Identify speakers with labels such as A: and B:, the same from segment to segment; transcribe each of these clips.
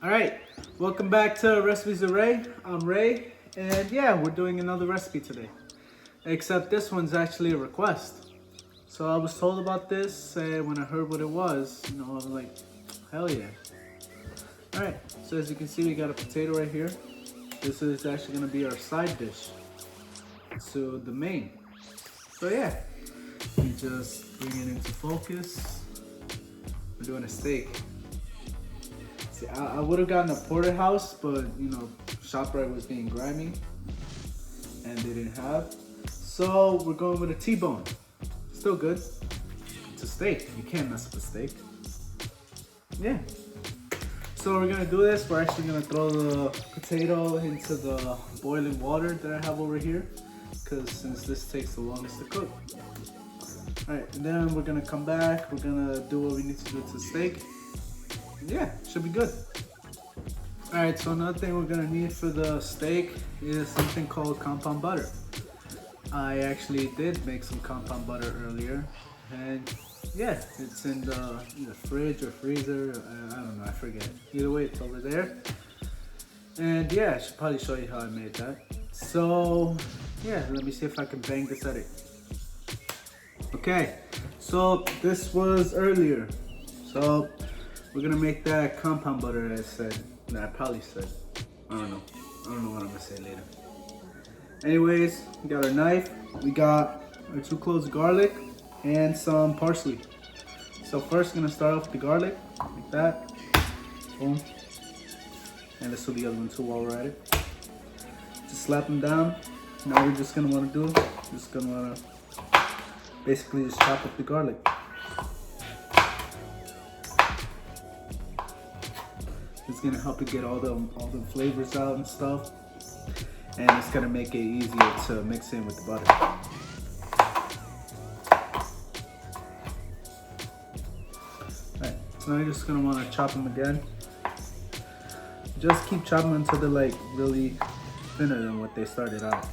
A: Alright, welcome back to Recipes with Ray. I'm Ray, and yeah, we're doing another recipe today. Except this one's actually a request. So I was told about this, and when I heard what it was, I was like, hell yeah. Alright, so as you can see, we got a potato right here. This is actually going to be our side dish to the main. So yeah, we just bring it into focus. We're doing a steak. See, I would have gotten a porterhouse, but ShopRite was being grimy and they didn't have. So we're going with a T-bone. Still good. It's a steak. You can't mess up a steak. Yeah. So we're gonna do this. We're actually gonna throw the potato into the boiling water that I have over here, because since this takes the longest to cook. Alright, and then we're gonna come back. We're gonna do what we need to do to the steak. Yeah, should be good. Alright, so another thing we're gonna need for the steak is something called compound butter. I actually did make some compound butter earlier, and yeah, it's in the either fridge or freezer. I don't know, I forget. Either way, it's over there. And yeah, I should probably show you how I made that. So yeah, let me see if I can bang this at it. Okay, so this was earlier. So we're gonna make that compound butter that I said, that I probably said. I don't know what I'm gonna say later. Anyways, we got our knife, we got our 2 cloves of garlic, and some parsley. So first, I'm gonna start off with the garlic, like that. Boom. And let's do the other one too while we're at it. Just slap them down. Now we're just gonna wanna basically just chop up the garlic. It's gonna help it get all the flavors out and stuff. And it's gonna make it easier to mix in with the butter. Alright, so now you're just gonna wanna chop them again. Just keep chopping until they're like really thinner than what they started out.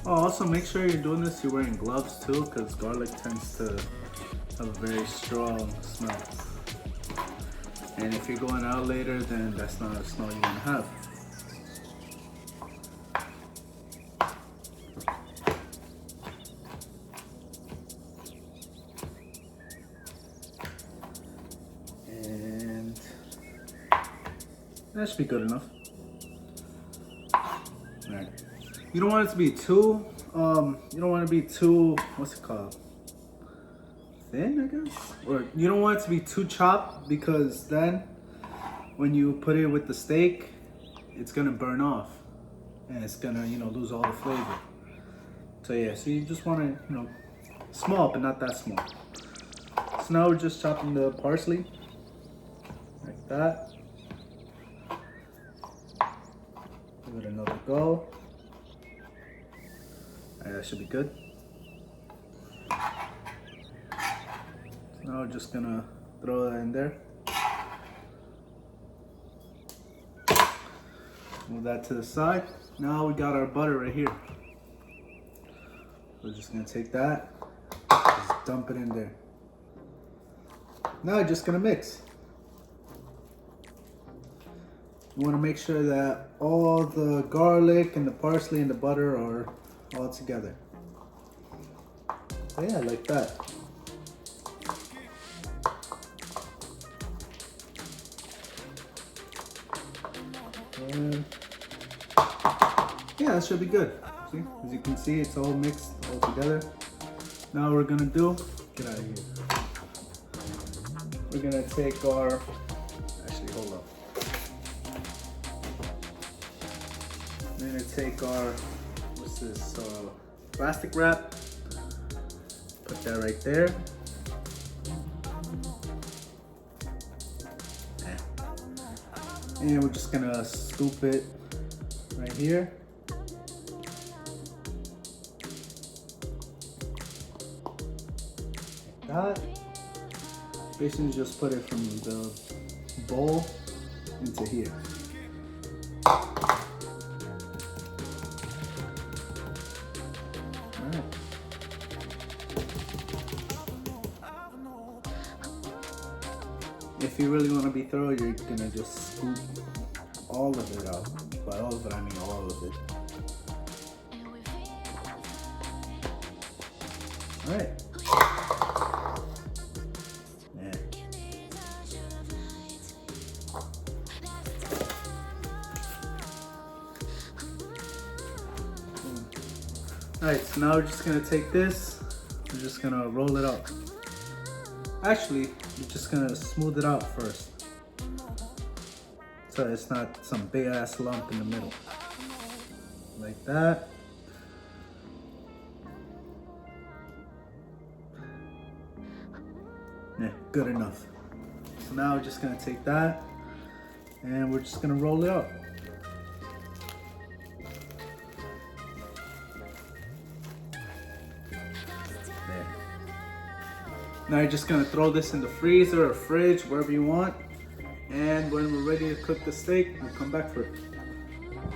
A: Oh, also make sure you're doing this, you're wearing gloves too, because garlic tends to have a very strong smell. And if you're going out later, then that's not a smell you want to have. And that should be good enough. Alright. You don't want it to be too, what's it called? Thin, I guess? Or you don't want it to be too chopped, because then when you put it with the steak, it's gonna burn off and it's gonna, lose all the flavor. So yeah, so you just want it, small, but not that small. So now we're just chopping the parsley, like that. Give it another go. That should be good. Now we're just gonna throw that in there. Move that to the side. Now we got our butter right here. We're just gonna take that, just dump it in there. Now we're just gonna mix. You wanna make sure that all the garlic and the parsley and the butter are all together. Yeah, like that. And yeah, that should be good. See, as you can see, it's all mixed all together. Now what we're gonna do, get out of here. We're gonna take our, actually hold up. We're gonna take our, what's this, plastic wrap. Put that right there. And we're just gonna scoop it right here. Like that. Basically just put it from the bowl into here. Alright. If you really want to be thorough, you're gonna just scoop all of it out. By all of it, I mean all of it. Alright. Yeah. Alright, so now we're just gonna take this, we're just gonna roll it up. Actually, you're just gonna smooth it out first, so it's not some big ass lump in the middle. Like that. Yeah, good enough. So now we're just gonna take that and we're just gonna roll it up. There. Now you're just gonna throw this in the freezer or fridge, wherever you want. And when we're ready to cook the steak, we'll come back for it.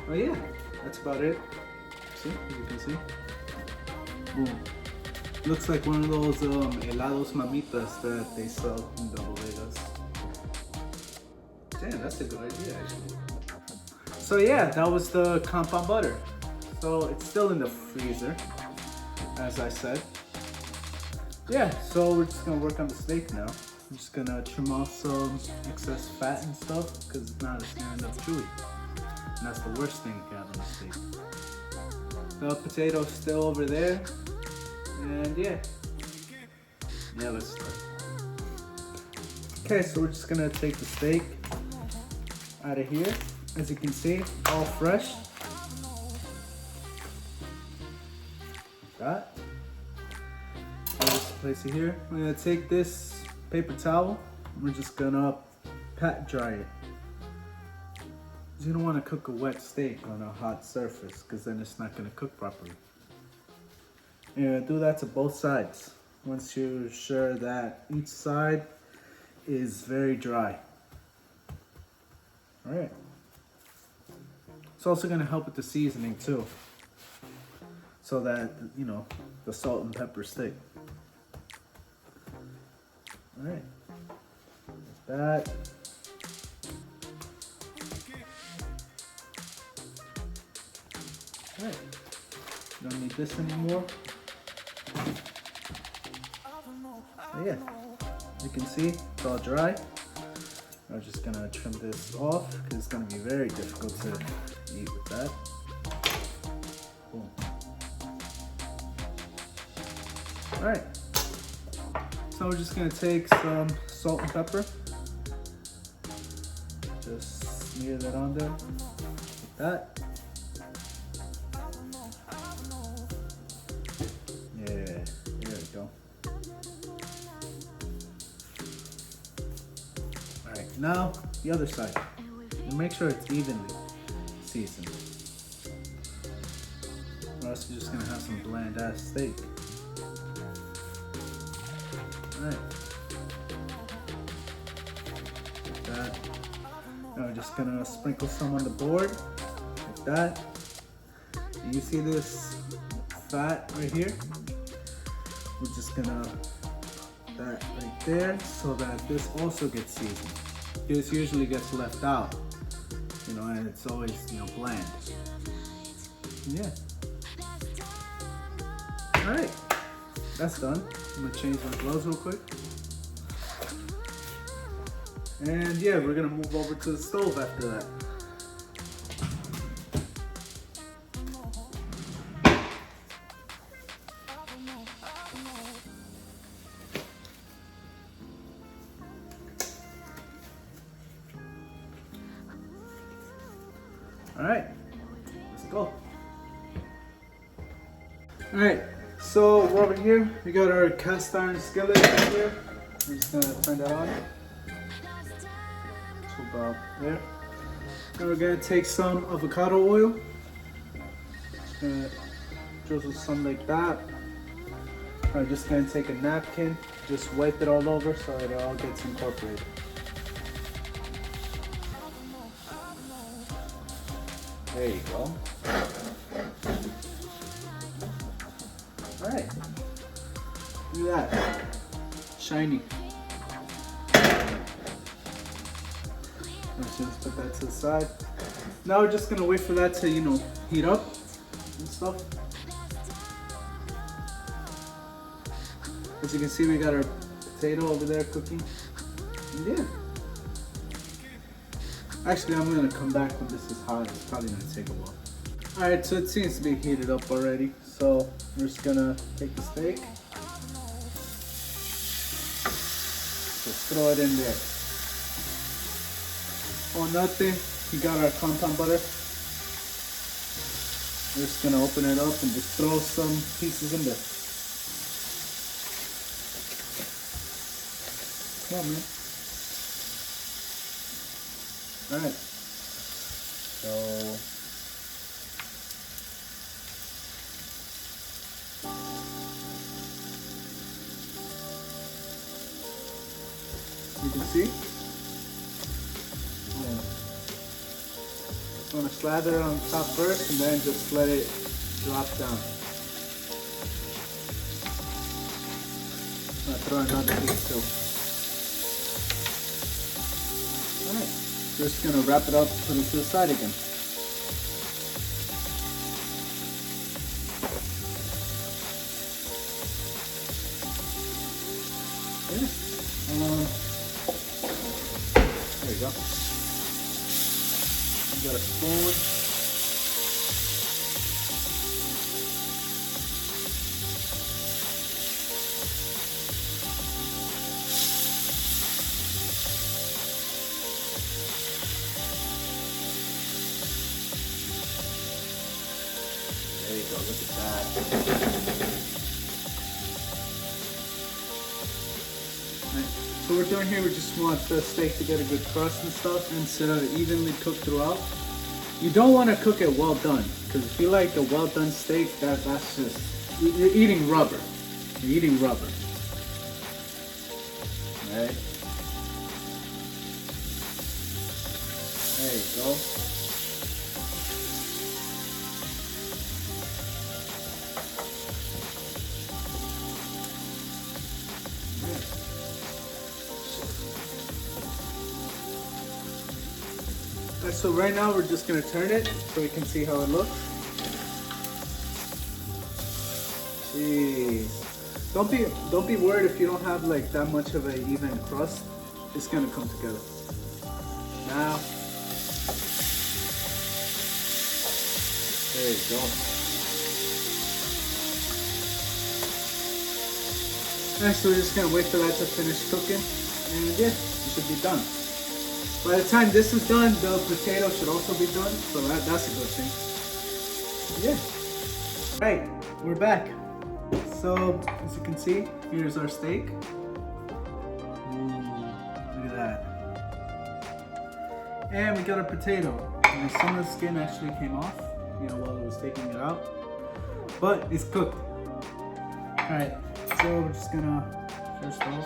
A: Oh yeah, that's about it. See, as you can see. Boom. Looks like one of those helados mamitas that they sell in the bodegas. Damn, that's a good idea actually. So yeah, that was the compound butter. So it's still in the freezer, as I said. Yeah, so we're just gonna work on the steak now. I'm just gonna trim off some excess fat and stuff because it's not enough chewy. And that's the worst thing you can have on a steak. The potato's still over there. And yeah, let's start. Okay, so we're just gonna take the steak out of here. As you can see, all fresh. Like that. I'll just place it here. We're gonna take this paper towel. We're just gonna pat dry it. You don't want to cook a wet steak on a hot surface because then it's not gonna cook properly. You're gonna do that to both sides. Once you're sure that each side is very dry. Alright. It's also gonna help with the seasoning too. So that, you know, the salt and pepper stick. Alright. Like that. Alright. Don't need this anymore. So yeah, you can see it's all dry. I'm just gonna trim this off because it's gonna be very difficult to eat with that. Boom. Alright, so we're just gonna take some salt and pepper. Just smear that on there, like that. Now, the other side. And make sure it's evenly seasoned. Or else you're just gonna have some bland ass steak. Alright. Like that. Now we're just gonna sprinkle some on the board. Like that. And you see this fat right here? We're just gonna put that right there so that this also gets seasoned. This usually gets left out, you know, and it's always, you know, bland. Yeah. All right, that's done. I'm gonna change my gloves real quick. And yeah, we're gonna move over to the stove after that. Alright, let's go. Alright, so over here, we got our cast iron skillet right here. I'm just gonna turn that on. To about there. Then we're gonna take some avocado oil. Just gonna drizzle some like that. I'm just gonna take a napkin, just wipe it all over so it all gets incorporated. There you go. Alright. Look at that. Shiny. Let's just put that to the side. Now we're just gonna wait for that to, heat up and stuff. As you can see, we got our potato over there cooking. And yeah. Actually, I'm gonna come back when this is hot. It's probably gonna take a while. Alright, so it seems to be heated up already. So we're just gonna take the steak. Just throw it in there. Oh, nothing. We got our compound butter. We're just gonna open it up and just throw some pieces in there. Come on, man. Alright. So you can see. Just want to slather it on top first and then just let it drop down. I'm gonna throw another piece too. Alright, so just gonna wrap it up, put it to the side again. There you go. You got a spoon. There you go, look at that. So we're doing here, we just want the steak to get a good crust and stuff instead of evenly cooked throughout. You don't want to cook it well done, because if you like a well done steak, that's just, you're eating rubber. You're eating rubber. Alright. There you go. So right now we're just gonna turn it so we can see how it looks. Jeez. Don't be worried if you don't have like that much of an even crust. It's gonna come together. Now, there you go. Next, we're just gonna wait for that to finish cooking, and yeah, it should be done. By the time this is done, the potato should also be done, so that's a good thing. Yeah. Right, we're back. So, as you can see, here's our steak. Ooh, look at that. And we got our potato. And some of the skin actually came off, while it was taking it out. But it's cooked. Alright, so we're just gonna, first off,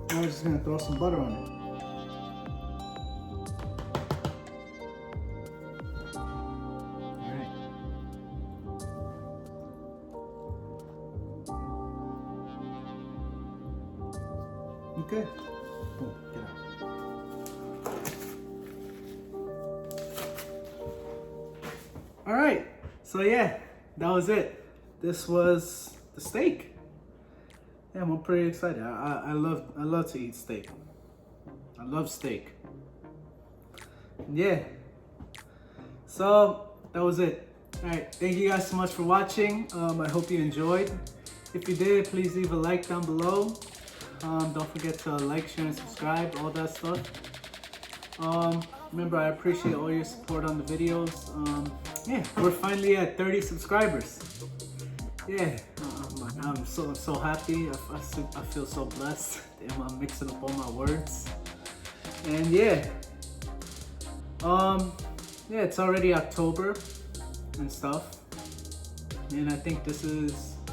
A: now we're just gonna throw some butter on it. Alright. Okay. Boom, get out. Alright, so yeah, that was it. This was the steak. Yeah, I'm pretty excited. I love to eat steak. I love steak. Yeah. So that was it. Alright, thank you guys so much for watching. I hope you enjoyed. If you did, please leave a like down below. Don't forget to like, share, and subscribe, all that stuff. Remember, I appreciate all your support on the videos. Yeah, we're finally at 30 subscribers. Yeah, I'm so happy. I feel so blessed. I'm mixing up all my words. And yeah, yeah, it's already October and stuff, and I think this is, I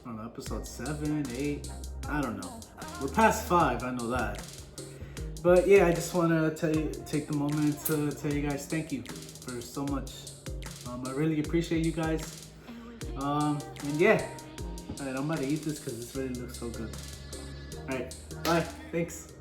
A: don't know, episode 7, 8, I don't know. We're past 5, I know that. But yeah, I just want to take the moment to tell you guys thank you for so much. I really appreciate you guys. And yeah, alright, I'm about to eat this because this really looks so good. Alright, bye, thanks.